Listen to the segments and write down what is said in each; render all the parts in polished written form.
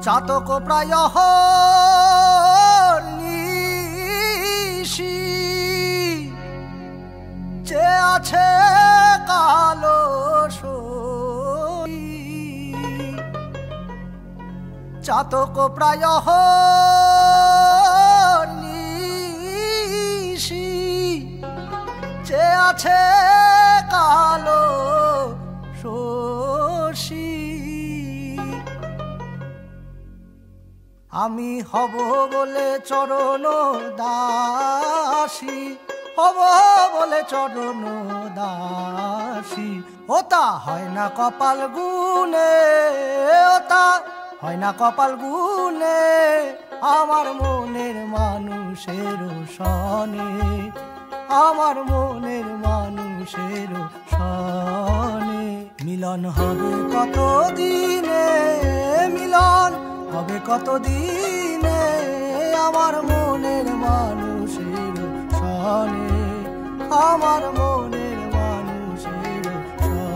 চাতক প্রায় নিশি যে আছে কালো চাতক প্রায় নিশি যে আছে কালো শশী আমি হব বলে চরণ দাসী হব বলে চরণ দাসী ওতা হয় না কপাল গুনে ওতা হয় না কপাল গুনে আমার মনের মানুষের সনে আমার মনের মানুষের সনে মিলন হবে কত দিনে মিলন হবে কত দিনে আমার মনের মানুষের সনে আমার মনের মানুষের সনে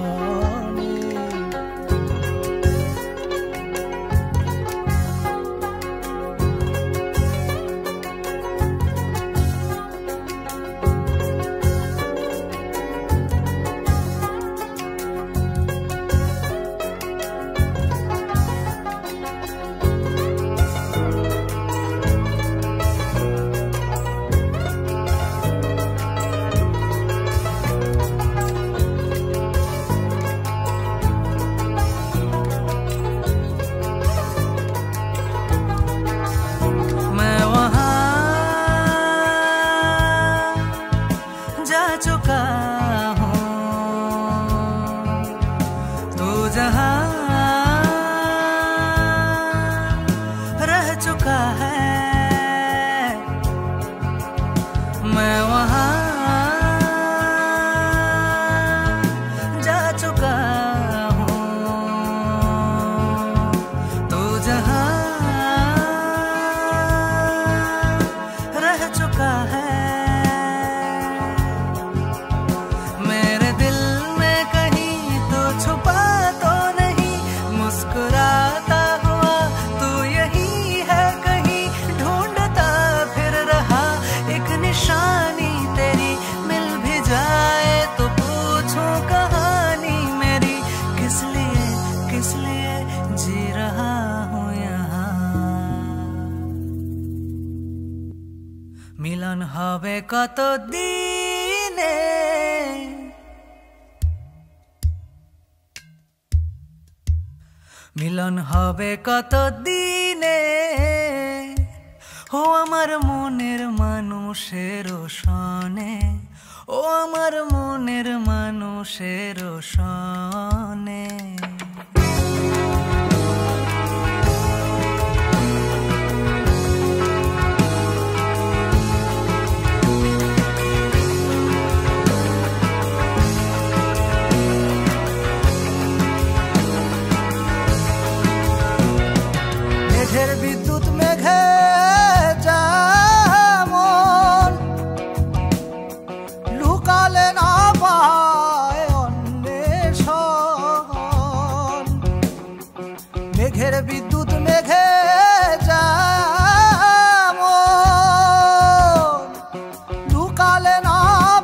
चुका हूँ तू जहाँ रह चुका है मैं वहाँ जा चुका हूँ तू जहाँ रह चुका है जी रहा हूँ यहाँ मिलन हवे कत दिने मिलन हवे कत दिने हो आमार मनेर मानुषेर सने ओ आमार मनेर मानुषेर सने মেঘের বিদ্যুৎ মেঘে যেমন লুকালে না পায় অন্বেষণ মেঘের বিদ্যুৎ মেঘে যেমন লুকালে না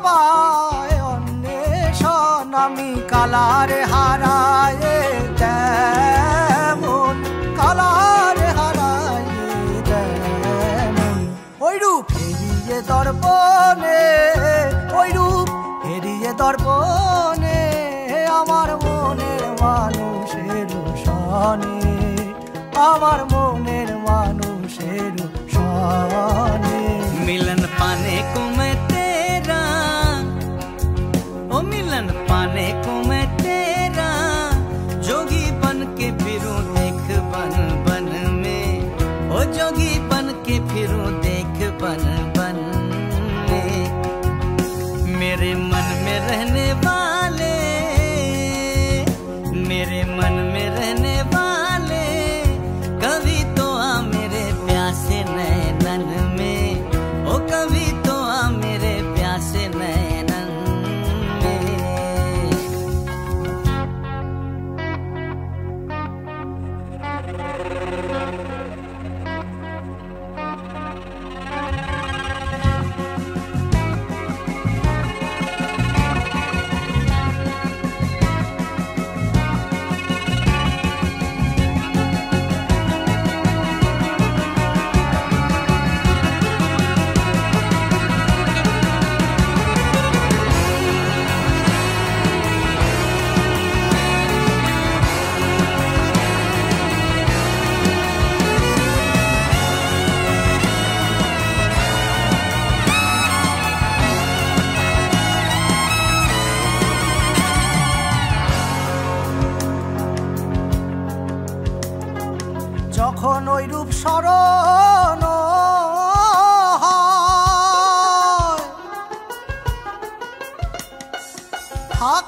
পায় অন্বেষণ আমি কালারে হারায়ে যেমন কালারে দর্পণে ওই রূপ হেরিয়ে দর্পণে আমার মনের মানুষের সনে আমার মনের মানুষের সনে मिलन पाने को मैं तेरा ओ मिलन पाने को मैं तेरा जोगी बन के फिरूं देख बन बन में ओ जोगी बन के फिरूं देख बन बन में मेरे मन में रहने वाले मेरे मन में रहने वाले कभी तो आ मेरे प्यासे नैनन में ओ कभी तो आ मेरे प्यासे नैनन में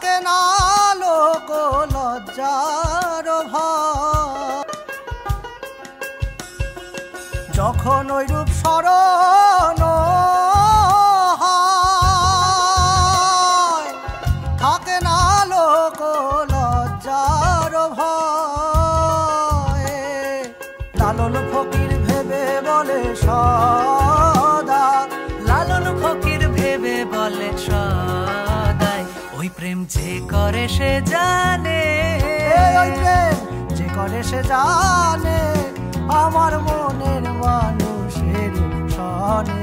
থাকে না লোক লজ্জার ভয়। যখন ওই রূপ স্মরণ হয়, থাকে না লোক লজ্জার ভয়। লালন ফকির ভেবে বলে সদা, লালন ফকির ভেবে বলে সদাই, ওই প্রেম যে করে সে জানে, ওই প্রেম যে করে সে জানে, আমার মনের মানুষের সনে,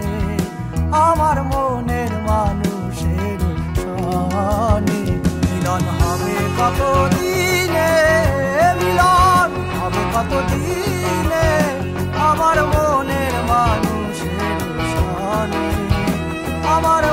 আমার মনের মানুষের সনে। মিলন হবে কত দিনে, মিলন হবে কত দিনে, আমার মনের মানুষের সনে, আমার